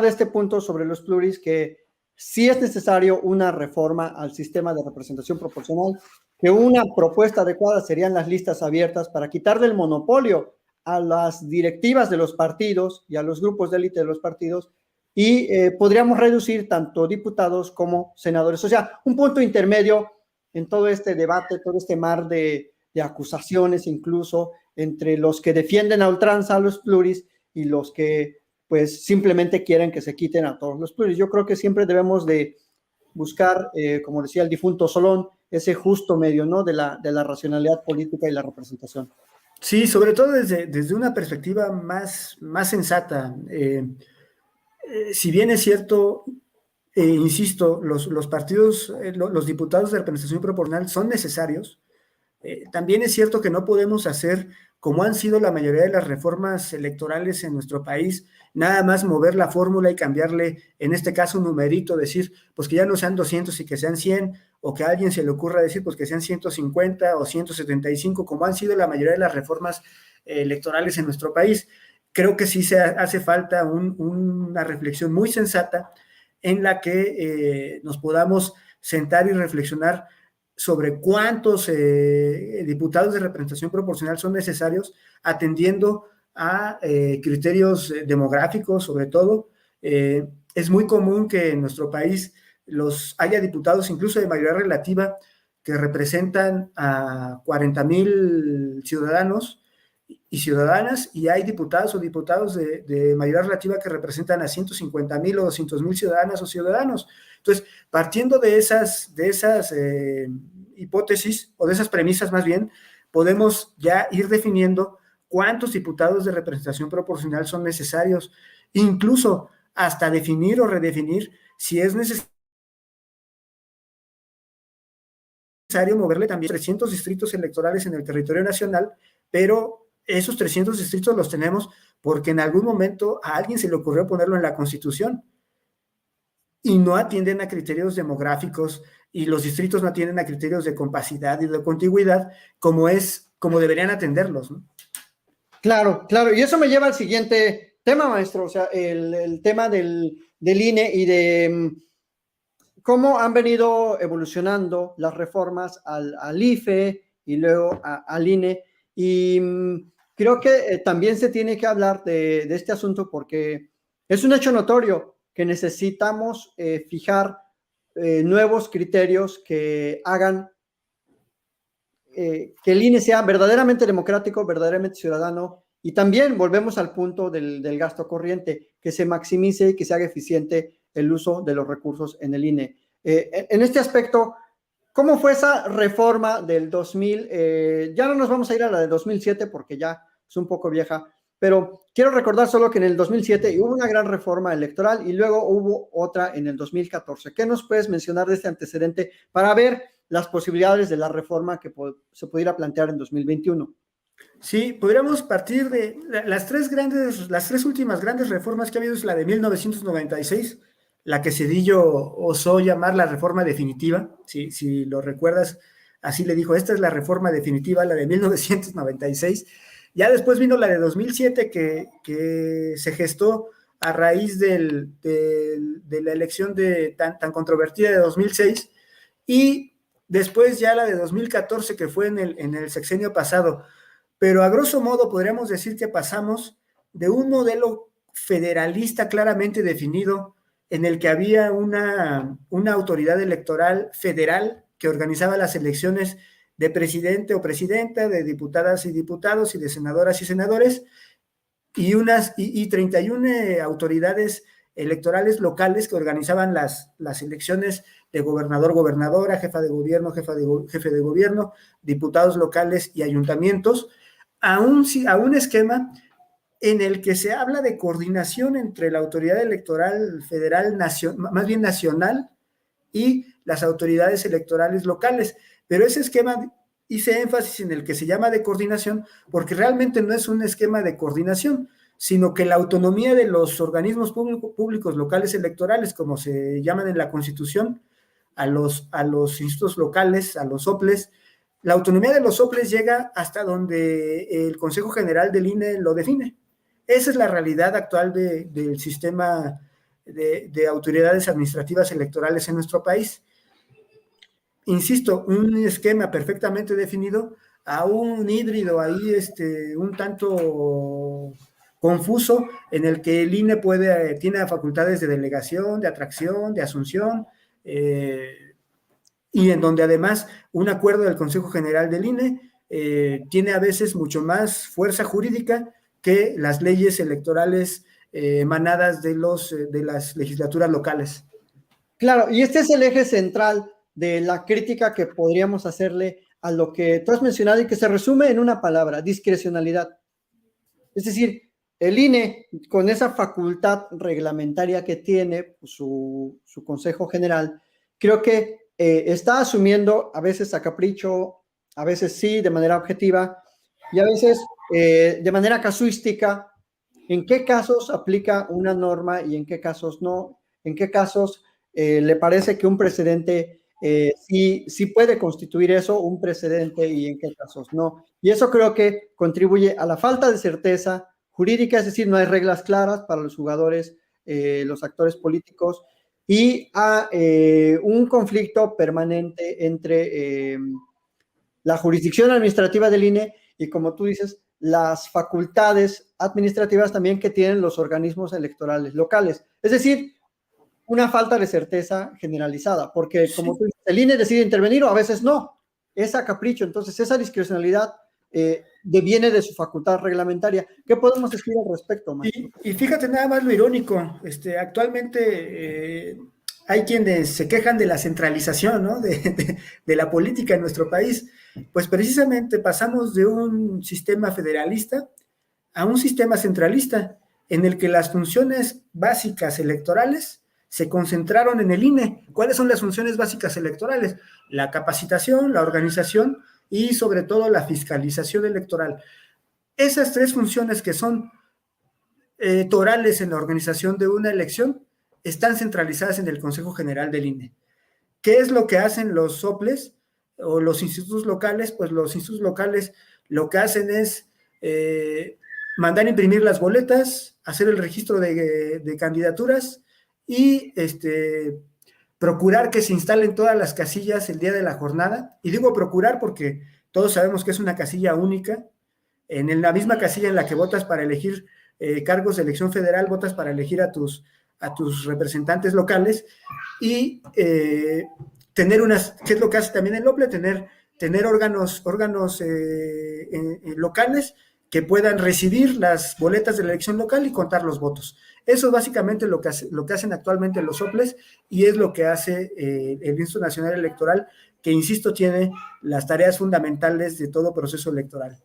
de este punto sobre los pluris que sí es necesario una reforma al sistema de representación proporcional, que una propuesta adecuada serían las listas abiertas para quitarle el monopolio a las directivas de los partidos y a los grupos de élite de los partidos y podríamos reducir tanto diputados como senadores. O sea, un punto intermedio en todo este debate, todo este mar de acusaciones incluso entre los que defienden a ultranza a los pluris y los que pues simplemente quieren que se quiten a todos los pluris. Yo creo que siempre debemos de buscar, como decía el difunto Solón, ese justo medio, ¿no? De la racionalidad política y la representación. Sí, sobre todo desde una perspectiva más sensata. Si bien es cierto, insisto, los partidos, los diputados de representación proporcional son necesarios, también es cierto que no podemos hacer, como han sido la mayoría de las reformas electorales en nuestro país, nada más mover la fórmula y cambiarle, en este caso, un numerito, decir, pues que ya no sean 200 y que sean 100, o que a alguien se le ocurra decir, pues que sean 150 o 175, como han sido la mayoría de las reformas electorales en nuestro país. Creo que sí hace falta una reflexión muy sensata en la que nos podamos sentar y reflexionar sobre cuántos diputados de representación proporcional son necesarios, atendiendo a criterios demográficos, sobre todo. Es muy común que en nuestro país haya diputados, incluso de mayoría relativa, que representan a 40,000 ciudadanos y ciudadanas, y hay diputados o diputados de mayoría relativa que representan a 150,000 o 200,000 ciudadanas o ciudadanos. Entonces, partiendo de esas hipótesis, o de esas premisas más bien, podemos ya ir definiendo cuántos diputados de representación proporcional son necesarios, incluso hasta definir o redefinir si es necesario moverle también 300 distritos electorales en el territorio nacional, pero esos 300 distritos los tenemos porque en algún momento a alguien se le ocurrió ponerlo en la Constitución y no atienden a criterios demográficos, y los distritos no atienden a criterios de compacidad y de contigüidad como deberían atenderlos, ¿no? Claro, claro, y eso me lleva al siguiente tema, maestro, o sea, el tema del INE y de cómo han venido evolucionando las reformas al IFE y luego al INE, y creo que también se tiene que hablar de este asunto porque es un hecho notorio que necesitamos fijar nuevos criterios que hagan que el INE sea verdaderamente democrático, verdaderamente ciudadano, y también volvemos al punto del gasto corriente, que se maximice y que se haga eficiente el uso de los recursos en el INE. En este aspecto, ¿cómo fue esa reforma del 2000? Ya no nos vamos a ir a la de 2007 porque ya es un poco vieja, pero quiero recordar solo que en el 2007 hubo una gran reforma electoral y luego hubo otra en el 2014. ¿Qué nos puedes mencionar de este antecedente para ver las posibilidades de la reforma que se pudiera plantear en 2021? Sí, podríamos partir de las tres últimas grandes reformas que ha habido. Es la de 1996, la que Zedillo osó llamar la reforma definitiva. Si lo recuerdas, así le dijo, esta es la reforma definitiva, la de 1996. Ya después vino la de 2007, que se gestó a raíz de la elección tan controvertida de 2006, y después ya la de 2014, que fue en el sexenio pasado. Pero a grosso modo podríamos decir que pasamos de un modelo federalista claramente definido, en el que había una autoridad electoral federal que organizaba las elecciones de presidente o presidenta, de diputadas y diputados, y de senadoras y senadores, y 31 autoridades electorales locales que organizaban las elecciones de gobernador, gobernadora, jefa de gobierno, jefe de gobierno, diputados locales y ayuntamientos, a un esquema en el que se habla de coordinación entre la autoridad electoral federal, más bien nacional, y las autoridades electorales locales. Pero ese esquema hice énfasis en el que se llama de coordinación, porque realmente no es un esquema de coordinación, sino que la autonomía de los organismos públicos locales electorales, como se llaman en la Constitución, a los institutos locales, a los OPLES, la autonomía de los OPLES llega hasta donde el Consejo General del INE lo define. Esa es la realidad actual del sistema de autoridades administrativas electorales en nuestro país. Insisto, un esquema perfectamente definido a un híbrido ahí un tanto confuso en el que el INE tiene facultades de delegación, de atracción, de asunción, y en donde además un acuerdo del Consejo General del INE tiene a veces mucho más fuerza jurídica que las leyes electorales emanadas de las legislaturas locales. Claro, y este es el eje central de la crítica que podríamos hacerle a lo que tú has mencionado y que se resume en una palabra: discrecionalidad. Es decir, el INE, con esa facultad reglamentaria que tiene pues, su Consejo General, creo que está asumiendo a veces a capricho, a veces sí, de manera objetiva, y a veces de manera casuística, en qué casos aplica una norma y en qué casos no, en qué casos le parece que un precedente sí puede constituir eso, un precedente, y en qué casos no. Y eso creo que contribuye a la falta de certeza jurídica, es decir, no hay reglas claras para los jugadores, los actores políticos, y a un conflicto permanente entre la jurisdicción administrativa del INE y, como tú dices, las facultades administrativas también que tienen los organismos electorales locales. Es decir, una falta de certeza generalizada, porque como tú dices, el INE decide intervenir o a veces no, es a capricho. Entonces esa discrecionalidad deviene de su facultad reglamentaria. ¿Qué podemos decir al respecto, maestro? Y fíjate nada más lo irónico, actualmente hay quienes se quejan de la centralización, ¿no? de la política en nuestro país. Pues precisamente pasamos de un sistema federalista a un sistema centralista, en el que las funciones básicas electorales se concentraron en el INE. ¿Cuáles son las funciones básicas electorales? La capacitación, la organización y sobre todo la fiscalización electoral. Esas tres funciones que son torales en la organización de una elección están centralizadas en el Consejo General del INE. ¿Qué es lo que hacen los soples o los institutos locales? Pues los institutos locales lo que hacen es mandar imprimir las boletas, hacer el registro de candidaturas y procurar que se instalen todas las casillas el día de la jornada. Y digo procurar porque todos sabemos que es una casilla única. En la misma casilla en la que votas para elegir cargos de elección federal, votas para elegir a tus representantes locales y tener ¿qué es lo que hace también el OPLE? Tener órganos locales que puedan recibir las boletas de la elección local y contar los votos. Eso es básicamente lo que hacen actualmente los OPLES y es lo que hace el Instituto Nacional Electoral, que, insisto, tiene las tareas fundamentales de todo proceso electoral.